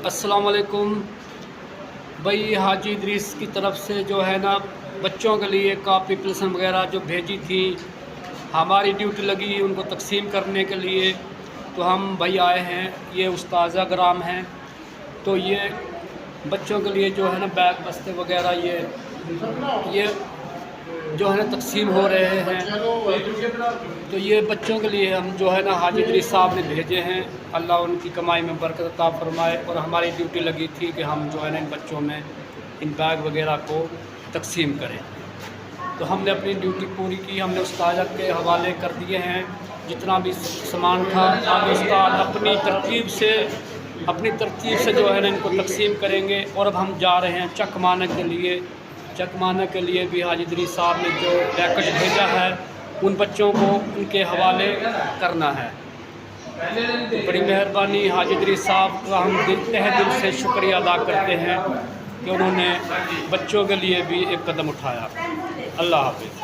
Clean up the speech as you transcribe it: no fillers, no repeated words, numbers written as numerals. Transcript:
अस्सलाम वालेकुम भाई। हाजी इदरीस की तरफ से जो है ना बच्चों के लिए कापी पेंसिल वगैरह जो भेजी थी, हमारी ड्यूटी लगी उनको तकसीम करने के लिए। तो हम भाई आए हैं, ये उस्ताज़ा ग्राम हैं, तो ये बच्चों के लिए जो है ना बैग बस्ते वगैरह ये जो है ना तकसीम हो रहे हैं। तो ये बच्चों के लिए हम जो है ना हाजी इदरीस साहब ने भेजे हैं। अल्लाह उनकी कमाई में बरकत अता फरमाए। और हमारी ड्यूटी लगी थी कि हम जो है ना इन बच्चों में इन बैग वगैरह को तकसीम करें। तो हमने अपनी ड्यूटी पूरी की, हमने उस्ताद के हवाले कर दिए हैं जितना भी सामान था। आगे उस्ताद अपनी तरतीब से जो है ना इनको तकसीम करेंगे। और अब हम जा रहे हैं चकमाने के लिए। चकमाने के लिए भी हाजी इदरीस साहब ने जो पैकेट भेजा है उन बच्चों को उनके हवाले करना है। तो बड़ी मेहरबानी हाजी इदरीस साहब का हम तहे दिल से शुक्रिया अदा करते हैं कि उन्होंने बच्चों के लिए भी एक कदम उठाया। अल्लाह हाफिज़।